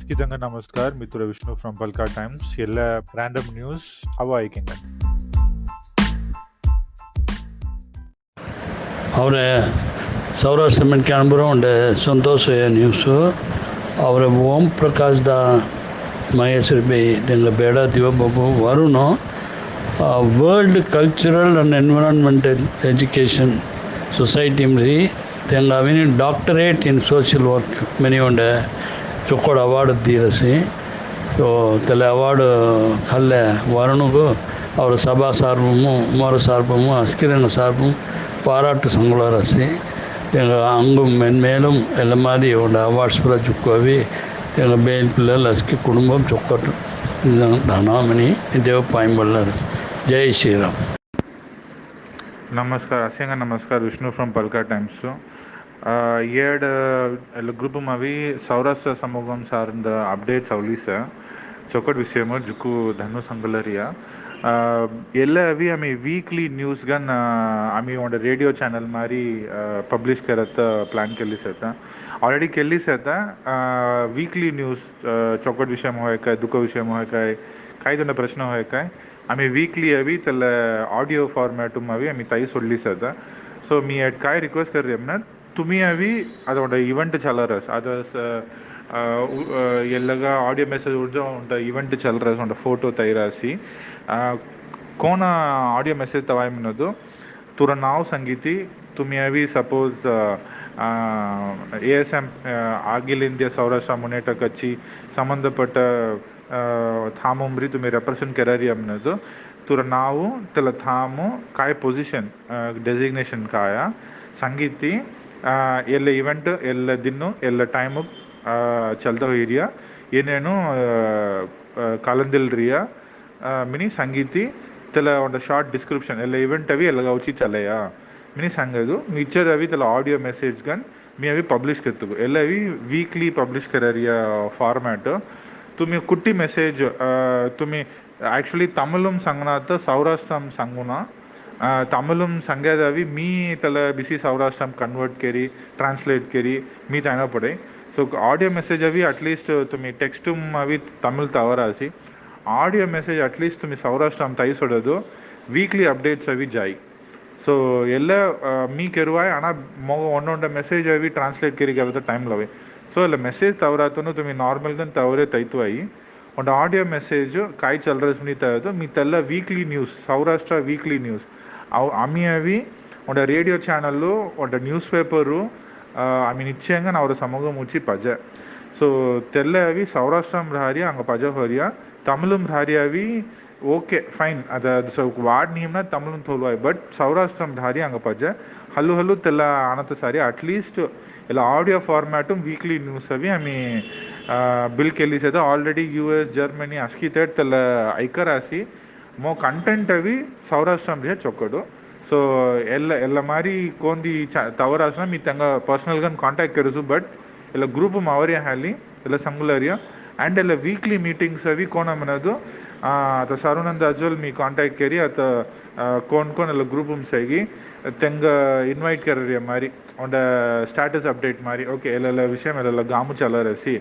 Askidanga Namaskar, Mithura Vishnu from Palka Times. Yella random news, ava aikinga. ಅವರ Saurashtra men ಕ್ಯಾನ್ಬರೋ ಒಂದು ಸಂತೋಷ news ಅವರ ಓಂ ಪ್ರಕಾಶ್ದ ಮಹೇಶ್ವರಿ ಬೈ ತೆಂಗ ಬೇಡ ದಿವಬಾಬು ವರುಣು world cultural and environmental education society ಮರಿ ತೆಂಗ ಅವಿನ doctorate in social work many ಒಂದು ಚೊಕ್ಕೋಡು ಅವಾರ್ಡ್ ದೀರಸಿ ಸೊ ತಲೆ ಅವಾರ್ಡ್ ಕಲ್ಲೆ ವರುಣಿಗೂ ಅವರ ಸಭಾ ಸಾರ್ವಮು ಮೋರ ಸಾರ್ವಮು ಅಸ್ಕಿರಂಗ ಸಾರ್ವಮು பாராட்டு சங்குளார் ரசி எங்கள் அங்கும் மென்மேலும் எல்லா மாதிரி உள்ள அவார்ட்ஸ் பூரா சுக்குவி எங்கள் பேல் பிள்ளைகள் அஸ்கி குடும்பம் சொக்கட்டு நாமினி தேவ பாயம்பல்ல ஜெய் ஸ்ரீராம். ನಮಸ್ಕಾರ ಅಸ್ಯಂಗ ನಮಸ್ಕಾರ ವಿಷ್ಣು ಫ್ರಮ್ ಪಲ್ಕಾ ಟೈಮ್ಸು ಏಡ್ ಎಲ್ಲ ಗ್ರೂಪ್ ಮಾವಿ ಸೌರಾಷ್ಟ್ರ ಸಮೂಹಂ ಸಾರ್ಂದ ಅಪ್ಡೇಟ್ಸ್ ಅವಲೀಸ ಚೊಕ್ಕಟ್ ವಿಷಯಮ ಜುಕ್ಕು ಧನು ಸಂಗಲರಿಯ ಎಲ್ಲ ಅವಿ ಆಮಿ ವೀಕ್ಲಿ ನ್ಯೂಸ್ ಗನ್ आम्ही ಒಂದು ರೇಡಿಯೋ ಚಾನಲ್ ಮಾರಿ पब्लिश करत प्लॅन केली सता ऑलरेडी केली सता वीकली न्यूज चौकट विषय होय काय दुःख विषय होय काय काही दोन प्रश्न होय काय आम्ही वीकली हवी त्याला ऑडिओ फॉर्मॅटून हवी आम्ही ताई सोडली सता सो मी काय रिक्वेस्ट करते ना तुम्ही हवी आता ಒಂದು इव्हेंट चालरस आता ಎಲ್ಲಗ ಆಡಿಯೋ ಮೆಸೇಜ್ ಒಂದು ಇವೆಂಟ್ ಚಲ್ರಸ್ ಒಂದು ಫೋಟೋ ತೈರಾಸಿ कोण ऑडियो मेसेज तवाय म्हणतो तुरा नाव सांगिती तुम्ही हवी सपोज ASM ಆಗಿಲ್ ಇಂಡಿಯಾ ಸೌರಾಷ್ಟ್ರ ಮುನೇಟಕಚ್ಚಿ ಸಂಬಂಧಪಟ್ಟ थांबुमरी तुम्ही रेप्रेझेंट करारी म्हणतो तुरा नाव त्याला थांबू काय पोझिशन ಡೆಸಿಗ್ನೇಷನ್ काय सांगिती ಎಲ್ಲ ಇವೆಂಟ್ ಎಲ್ಲ ದಿನ ಎಲ್ಲ ಟೈಮು ಚಲ್ತಾ ಹೋಯ್ರಿಯಾ ಏನೇನು ಕಾಲಂದಿಲ್ರಿಯಾ ಮಿನಿ ಸಂಗೀತಿ त्याला ಒಂದು ಶಾರ್ಟ್ ಡಿಸ್ಕ್ರಿಪ್ಷನ್ ಎಲ್ಲ इव्हेंट हवी ಎಲ್ಲ गावची चालया मी सांगायचो मीचर हवी त्याला ऑडिओ मेसेज गन मी हवी पब्लिश करतो ಎಲ್ಲ हवी वीकली पब्लिश करारिया फॉर्मॅट तुम्ही कुट्टी मेसेज तुम्ही ॲक्च्युली तमिळम सांगणार तर सौराष्ट्रम सांगू ना तमिळम सांगायला हवी मी त्याला बिसी सौराष्ट्रम कन्वर्ट केली ट्रान्सलेट केली मी त्यांना पडे सो ऑडिओ मेसेज हवी अटलिस्ट तुम्ही टेक्स्टूम हवी तमिळ तवरासी ಆಡಿಯೋ ಮೆಸೇಜ್ ಅಟ್ಲೀಸ್ಟ್ ತುಮಿ ಸೌರಾಷ್ಟ್ರ ಅಂತ ಐಸೋಡೋದು ವೀಕ್ಲಿ ಅಪ್ಡೇಟ್ಸ್ ಅವಿ ಜಾಯಿ ಸೊ ಎಲ್ಲ ಮೀ ಕೆರುವಾಯ್ ಹಣ ಒಂದೊಂದು ಮೆಸೇಜ್ ಅವಿ ಟ್ರಾನ್ಸ್ಲೇಟ್ ಕೆರಿಗೆ ಅವತ್ತು ಟೈಮ್ ಲವೆ ಸೊ ಎಲ್ಲ ಮೆಸೇಜ್ ತವರಾತನು ತುಮಿ ನಾರ್ಮಲ್ಗನ್ ತವರೇ ತೈತು ಆಯಿ ಒಂದು ಆಡಿಯೋ ಮೆಸೇಜು ಕಾಯಿ ಚಲ್ರಸ್ ಮೀ ತಯೋದು ಮೀತೆಲ್ಲ weekly news Saurashtra weekly news ಅವು ಅಮ್ಮಿ ಅವಿ ಒಂದು ರೇಡಿಯೋ ಚಾನಲ್ಲು ಒಂದು ನ್ಯೂಸ್ ಪೇಪರು ಆಮಿ ನಿಶ್ಚయంగా ಅವರ ಸಮೂಹ ಮುಚ್ಚಿ ಪಜ ಸೊ ತೆಲ್ಲ ಅವಿ ಸೌರಾಷ್ಟ್ರಂ ರಾರಿಯ ಹಂಗೆ ಪಜ ಹೊರಿಯ तमिळम राहरी ओके फाईन आता वाढ नियमना तमिळम थोलो आहे बट सौराष्ट्रम राहरी हंगे पज हल्लू हल्लू त्याला आणत सारी अटलिस्ट ಎಲ್ಲ ಆಡಿಯೋ ಫಾರ್ಮ್ಯಾಟು ವೀಕ್ಲಿ ನ್ಯೂಸ್ ಅವಿ ಆಮಿ ಬಿಲ್ केली सदा ऑलरेडी US जर्मनी अस्की तेट त्याला ऐकरासी मो कंटेंट अवी सौराष्ट्रम रे चोकಡು ಸೊ ಎಲ್ಲ ಮಾರಿ ಕೋಂದಿ ತವರಾಸನ मी त्यांना पर्सनल गन कांटेक्ट करूसु बट ಎಲ್ಲ ಗ್ರೂಪ್ मावरिया हाली ಎಲ್ಲ संगुलरिया अँड ಎಲ್ಲ ವೀಕ್ಲಿ ಮೀಟಿಂಗ್ಸ್ अवी कोण म्हणतो आता सारुनंद अजोल मी कॉन्टॅक्ट केली आता कोण कोण ಎಲ್ಲ ಗ್ರೂಪ್ ಸೈಗಿ ತೆಂಗ ಇನ್ವೈಟ್ ಕರರಿ ಮಾರಿ ಒಂದು ಸ್ಟಾಟಸ್ ಅಪ್ಡೇಟ್ ಮಾರಿ ಓಕೆ ಎಲ್ಲ ವಿಷಯ ಎಲ್ಲ गामू चाला रसी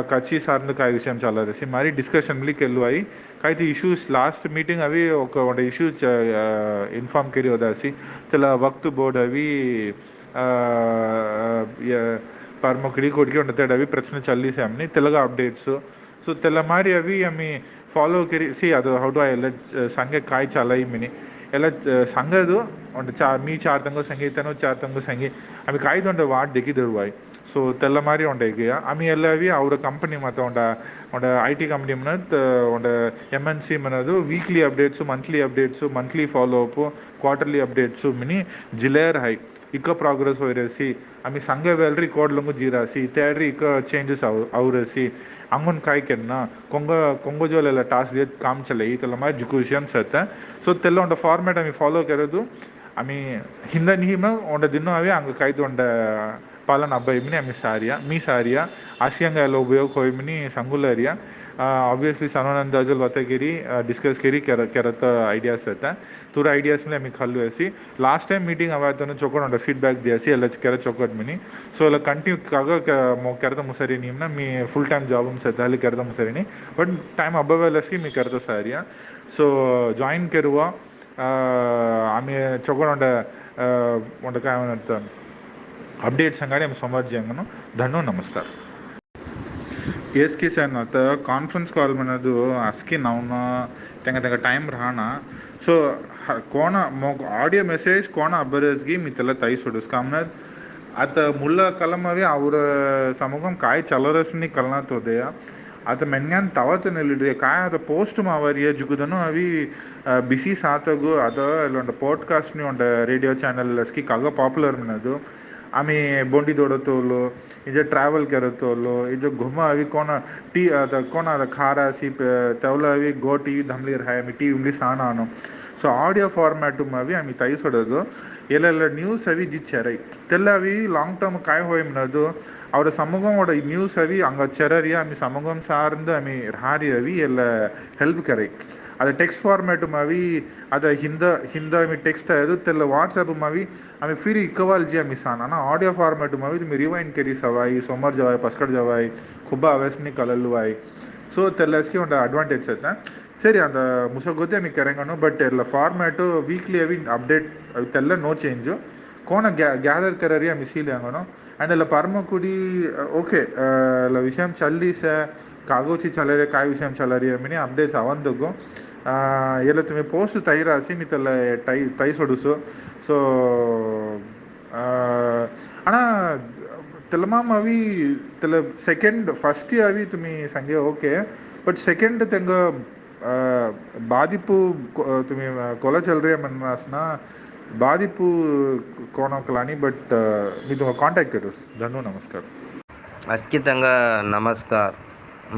कच्ची सार्ंद काय विषय चाला रसी मारी डिस्कशन मिली केलू आई काय ती इश्यूज लास्ट मीटिंग अवी ಒಂದು इश्यूज इन्फॉर्म केली होता असी त्याला वक्त बोर्ड अवी परमकडी कोडकी उंटते अवी प्रश्न चल्ली से आमनी तेलगा अपडेट्स सो तेला मारी अवी आम्ही फॉलो केली सी ಅದು ಹೌ ಡು ಐ ಎಲ್ಲ ಸಂಘ ಕಾಯಿ ಚಾಲೈ ಮಿನಿ ಎಲ್ಲ ಸಂಘದು ಒಂದು मी चार तंग संगी तनो चार तंग संगी आम्ही काहीच ಒಂದು वाट देखिदरुवाय सो तेला मारी ಒಂದು ಈಗ आम्ही ಎಲ್ಲ ಅವಿ ಅವರ ಕಂಪನಿ ಮತ್ತು ಒಂದು IT ಕಂಪನಿ म्हणत ಒಂದು MNC म्हणದು weekly updates monthly follow up quarterly updates ಮಿನಿ ಜಿಲೇರ್ ಹೈ इक प्रोग्रेस होयरसी आम्ही सांगे वेलरी कोड लंगू जिरासी त्यारी इक चेंजेस आवरसी अंगून काय केन्ना कोंगोजोलेला टास्क देत काम चले त्याला मागीर जिक्वेशन्स येता सो तेल्लो ಒಂದು ಫಾರ್ಮ್ಯಾಟ್ आम्ही फॉलो केरोದು आम्ही ಹಿಂದೆ ನಿಮ್ಮ ಒಂದು ದಿನ ಅವಿ ಹಂಗೆ ಕಾಯ್ದು ಒಂದು पालन अब्बाई मिनी आम्ही सारिया मी सारिया आशियांगायला उपयोग होय मिनी सांगुलारिया ऑब्वियसली सनोनंद अजल वतगिरी डिस्कस केरी करत आयडियास येता तुरा आयडियास में आम्ही खाल्लू ऐसी लास्ट टाइम मीटिंग आवाज चौकड़ फीडबैक दियासी ಎಲ್ಲ ಕೆರ ಚೌಕಟ್ ಮಿನಿ ಸೊ ಎಲ್ಲ ಕಂಟಿನ್ಯೂ ಕಾಗ ಕೆರೆತ ಮುಸರಿ ನಿಮ್ನ మీ ಫುಲ್ ಟೈಮ್ ಜಾಬ್ ಸೆತ್ತ ಅಲ್ಲಿ ಕೆರೆತ ಮುಸರಿನಿ ಬಟ್ ಟೈಮ್ ಅಬ್ಬವೆಲ್ಲಸಿ మీ ಕೆರೆತ ಸಾರಿಯಾ ಸೊ ಜಾಯಿನ್ ಕೆರುವ आम्ही चौकड़ उंड काय म्हणतात अपडेट्स सांगाने आम्ही समज जेंगनो धन्यवाद नमस्कार येस की सर आता कॉन्फरन्स कॉल म्हणतो आस्की नावना तेंगा तेंगा टाइम राहना सो कोणा मग ऑडियो मेसेज कोणा अबरसगी मी त्याला ताई सोडूस कामनात आता मुल्ला कलम अवी ಅವ್ರ ಸಮೂಹಂ काय चलरसनी कलनात होदया आता मेन्यान तवत निलिड्रे काय आता पोस्ट मावरिय जुगुदनो अवी बिसी सातगु अदा इल्लोंड पॉडकास्ट नी उंड रेडियो चॅनल स्की काग पॉपुलर मिनदु आम्ही बोंडी दोडतोलो इजे ट्रॅव्हल करतोलो इजे घुमा अवी कोण टी आता कोण आता खारा सी तेवला अवी गो टीव्ही धमलीर हाय आम्ही टीव्ही उमली साना आनो ಸೊ ಆಡಿಯೋ ಫಾರ್ಮ್ಯಾಟು ಅವಿ ಆమె ತೈಸೊಡೋದು ಎಲ್ಲೆಲ್ಲ ನ್ಯೂಸ್ ಅವಿ ಜಿಚ್ಚೆರೈ ತೆಲ್ಲ ಅವಿ ಲಾಂಗ್ ಟರ್ಮ್ ಕಾಯ್ ಹೋಯ್ನದು ಅವರ ಸಮೂகமோட நியூஸ் அவி அங்கே செரறியா அம்மி சமூகம் சார்ந்து அம்மி ராரி அவி ಎಲ್ಲ ಹೆಲ್ಪ್ ಕರೈ ಅದು ಟೆಕ್ಸ್ಟ್ ಫಾರ್ಮ್ಯಾಟು ಅವಿ ಅದು ಹಿಂದ ಅಮ್ಮಿ ಟೆಕ್ಸ್ಟ್ ಅದು ತೆಲ್ಲ ವಾಟ್ಸಪ್ ಅವಿ आम्ही फिर इकवाल जी आम्ही सांगा ना ऑडिओ फॉर्मॅट तुम्ही तुम्ही रिवाइंड करी सवाई सोमवार जवाय पस्कड जवाय खूप अवेसनी कललू आहे ಸೊ ತೆಲ್ಲಸ್ಗೆ ಒಂದು ಅಡ್ವಾಂಟೇಜ್ ಐತೆ ಸರಿ ಅದು ಮುಸಗೊತ್ತೆ ಆಮೇಲೆ ಕೆರೆಂಗನು ಬಟ್ ಎಲ್ಲ ಫಾರ್ಮ್ಯಾಟು ವೀಕ್ಲಿ ಅವಿ ಅಪ್ಡೇಟ್ ತೆಲ್ಲ ನೋ ಚೇಂಜು ಕೋಣ ಗ್ಯಾದರ್ ಕರರಿ ಆಮೇಲೆ ಸೀಲಿ ಹಂಗನು ಆ್ಯಂಡ್ ಎಲ್ಲ ಪರ್ಮ ಕುಡಿ ಓಕೆ ಎಲ್ಲ ವಿಷಯ ಚಲ್ಲಿ ಸ ಕಾಗೋಚಿ ಚಲರೆ काय विषय चलरी आम्ही अपडेट्स अवंदगो ಎಲ್ಲ तुम्ही पोस्ट तई रासी मी त्याला तई सोडूसो सो आणा त्याला माम अवी त्याला सेकंड फर्स्ट अवी तुम्ही सांगे ओके बट सेकंड तेंग बाधिपू तुम्ही कोला चलरे म्हणून बाधिपू कोणाकलानी बट मी तुम्हाला कॉन्टॅक्ट करूस धन्यवाद नमस्कार அஸ்கிதங்க நமஸ்கார்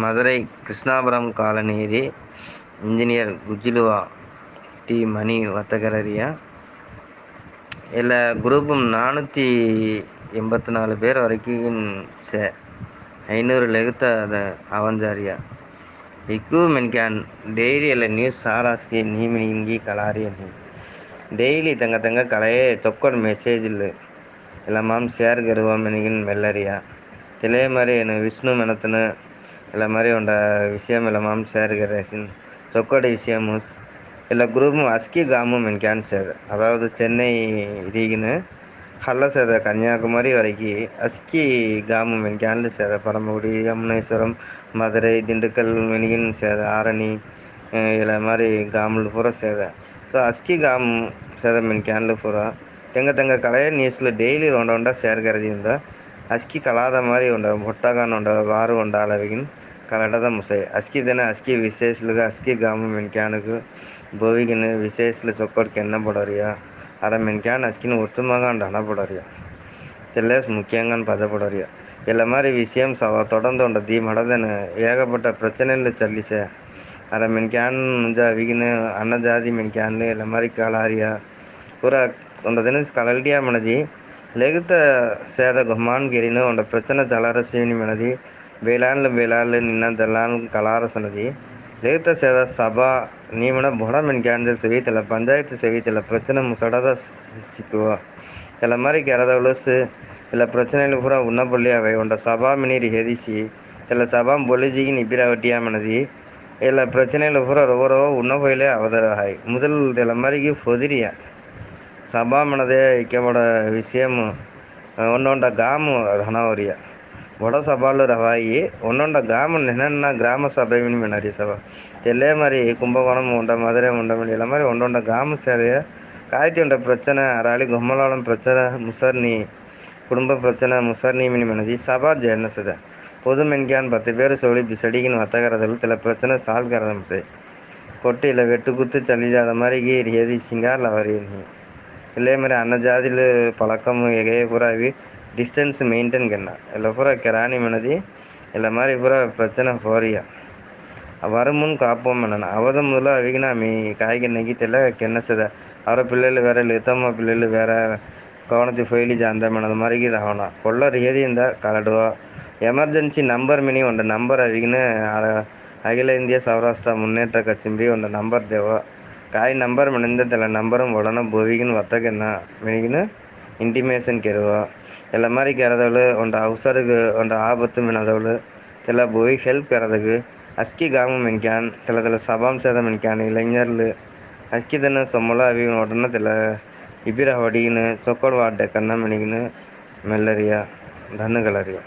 மதுரை கிருஷ்ணாபுரம் காலனீரி இன்ஜினியர் குஜிலுவா டி மணி வத்தகரரியா எல்லா குரூப்பும் 484 பேர் வரைக்கும் 500 லெகுத்த அதை அவஞ்சாரியா ಇಕ್ಕು ಮೆನ್ಕ್ಯಾನ್ ಡೈರಿ ಎಲ್ಲ ನ್ಯೂಸ್ ಸಾರಾಸ್ಗೆ ನೀಮಿ ಹಿಂಗಿ ಕಲಾರಿ ನೀ ಡೈಲಿ ತಂಗ ಕಳೆಯೇ ತೊಕ್ಕೊಂಡು ಮೆಸೇಜ್ ಇಲ್ಲ ಎಲ್ಲ ಮಾಮ್ ಶೇರ್ ಗರುವ ಮೆನಿಗಿನ ಮೆಲ್ಲರಿಯ ತಲೆ மாதிரி விஷ்ணு மெனத்துன்னு எல்லா மாதிரி உண்ட விஷயம் இல்லை மாம் ஷேர் கரேசின் தொக்கோட விஷயமும் எல்லா குரூப்பும் அஸ்கி கிராமம் மென்கான் சேத அதாவது சென்னை ரீகின்னு ஹல்ல சேத கன்னியாகுமரி வரைக்கும் அஸ்கி கிராமம் மென்கான்ல சேத பரமக்குடி யமுனேஸ்வரம் மதுரை திண்டுக்கல் மெனிகின் சேத ஆரணி ಎಲ್ಲ மாதிரி கிராமில் பூரா சேத ஸோ அஸ்கி கிராமம் சேத மென்கான்ல பூரா ತೆಂಗ ಕಳೆಯ ನ್ಯೂಸ್ಲು ಡೈಲಿ ರೌಂಡ ಶೇರ್ ಕರೆದಿಂದ ಅಸ್ಕಿ ಕಲಾದ ಮಾರಿ ಉಂಡ ಹೊಟ್ಟಗಾನ ಉಂಡ ವಾರು ಉಂಡ ಅಳವಿಗಿನ ಕಲಡದ ಮುಸೈ ಅಸ್ಕಿ ದಿನ ಅಸ್ಕಿ ವಿಶೇಷಲುಗ ಅಸ್ಕಿ ಗಾಮ ಮೆನ್ಕ್ಯಾನಗು ಬೋವಿಗಿನ ವಿಶೇಷಲು ಚೊಕ್ಕೊಡ್ಕೆ ಎಣ್ಣ ಪಡೋರಿಯ ಅರ ಮೆನ್ಕ್ಯಾನ್ ಅಸ್ಕಿನ ಒತ್ತುಮಗ ಉಂಡ ಹಣ ಪಡೋರಿಯ தெல்லேஸ் முக்கியங்கன்னு பதப்படறியா எல்லா மாதிரி விஷயம் தொடர்ந்து உண்ட தீ மடதன்னு ஏகப்பட்ட பிரச்சனையில் சல்லிசே அரை மென்க்யான் முஞ்சா அவிகின்னு அன்ன ஜாதி மென்க்யான்னு ಎಲ್ಲ மாதிரி ಕಲಾರಿಯ ಪೂರ ಒಂದು ದಿನ ಕಲಲ್ಡಿಯಾ ಮಣದಿ ಲೆಗುತ್ತ ಸೇದ ಗುಮಾನ್ ಗಿರಿನು ಒಂದು ಪ್ರಚನೆ ಜಲಾರ ಸೇವಿನಿ ಮಣದಿ ಬೇಲಾನ್ಲು ನಿನ್ನ ದಲ್ಲಾನ್ ಕಲಾರ ಸನದಿ ಲೆಗುತ್ತ ಸೇದ ಸಭಾ ನೀಮಣ ಬೊಡ ಮೆನ್ಕ್ಯಾನ್ಜಲ್ ಸವಿತಿಲ್ಲ ಪಂಚಾಯತ್ ಸವಿತಿಲ್ಲ ಪ್ರಚನೆ ಮುಸಡದ ಸಿಕ್ಕುವ ಎಲ್ಲ மாதிரி ಕೆರದವಳಸು ಎಲ್ಲ ಪ್ರಚನೆಗಳು ಪೂರ ಉನ್ನಪಳ್ಳಿ ಅವೆ ಉಂಡ ಸಭಾ ಮಿನಿರಿ ಹೆದಿಸಿ ಎಲ್ಲ ಸಭಾ ಬೊಲಿಜಿಗಿ ನಿಬ್ಬಿರ ಒಟ್ಟಿಯ ಮಣದಿ ಎಲ್ಲ ಪ್ರಚನೆಗಳು ಪೂರ ರೋರೋ ಉನ್ನಪೊಯ್ಲೆ ಅವದರ ಹಾಯ್ ಮೊದಲು ಎಲ್ಲ மாதிரிக்கு பொதிரிಯ ಸಭಾ ಮಣದೆ ಇಕ್ಕೆಬಡ ವಿಷಯಂ ಒಂದೊಂಡ ಗಾಮು ಹಣವರಿಯ ಬಡ ಸಭಾಲು ರವಾಯಿ ಒಂದೊಂಡ ಗಾಮು ನೆನನ್ನ ಗ್ರಾಮ ಸಭೆ ಮಿನಿ ಮೆನರಿ ಸಭಾ ತೆಲ್ಲೆ ಮರಿ ಕುಂಭಕೋಣಂ ಉಂಡ ಮಧುரை ಉಂಡ ಮಿನಿ ಎಲ್ಲ மாதிரி ಒಂದೊಂಡ ಗಾಮು ಸೇದೆಯ காய்ச்சி உண்ட பிரச்சனை அராளி கொம்மலாளம் பிரச்சனை முசர்னி குடும்ப பிரச்சனை முசர்னி மினி மனதி சபா ஜெர்னசத பொது மென்கான் 10 பேர் சொல்லி பிசடிக்கின்னு வத்தகரதல் சில பிரச்சனை சால்வ் கரதம் சே கொட்டி இல்லை வெட்டு குத்து சல்லிஜாத மாதிரி கீர் ஏதி சிங்காரில் வரையி இல்லை மாதிரி அன்ன ஜாதியில் பழக்கம் எகைய பூராவி டிஸ்டன்ஸ் மெயின்டைன் கண்ணா இல்லை பூரா கிராணி மனதி இல்லை மாதிரி பூரா பிரச்சனை போறியா வருமுன் காப்போம் என்னன்னா அவத முதல்ல அவிகினா மீ காய்கறி நெகித்தல கென்னசத ಅವರ ಪಿಲ್ಲೆಗಳು ಬೇರೆ ಲಿತಮ್ಮ ಪಿಲ್ಲೆಗಳು ಬೇರೆ कोणाची फैली जानता मनद मरिगी रावना कोल्ला रियदिंदा कलडुवा ಎಮರ್ಜೆನ್ಸಿ ನಂಬರ್ ಮಿನಿ ಒಂದು ನಂಬರ್ ಅವಿಗಿನ ಅಖಿಲ ಇಂಡಿಯ ಸೌರಾಷ್ಟ್ರ ಮುನ್ನೇಟ್ರ ಕಚಿಂಬಿ ಒಂದು ನಂಬರ್ ದೇವ ಕಾಯಿ ನಂಬರ್ ಮಣಿಂದಲ್ಲ ನಂಬரும் உடனே போவிகின்னு வத்தகನ್ನ ಮಿನಿಗಿನ ಇಂಟಿಮೇಷನ್ ಕೆರುವ ಎಲ್ಲ ಮಾರಿ ಕೆರದವಳು ಒಂದು ಅವಸರಕ್ಕೆ ಒಂದು ಆಪತ್ತು ಮಿನದವಳು ಎಲ್ಲ போய் ஹெல்ப் கரதுக்கு அஸ்கி கிராமம் மென்கான் தெல சபாம்சத மென்கான் இளைஞர்లు அஸ்கிதன சொம்மல அவி உடனே தெல இபிர வடிகின்னு சொக்கோடு வாட்ட கண்ண மெனிகின்னு மெல்லரியா தன்னு கலரியா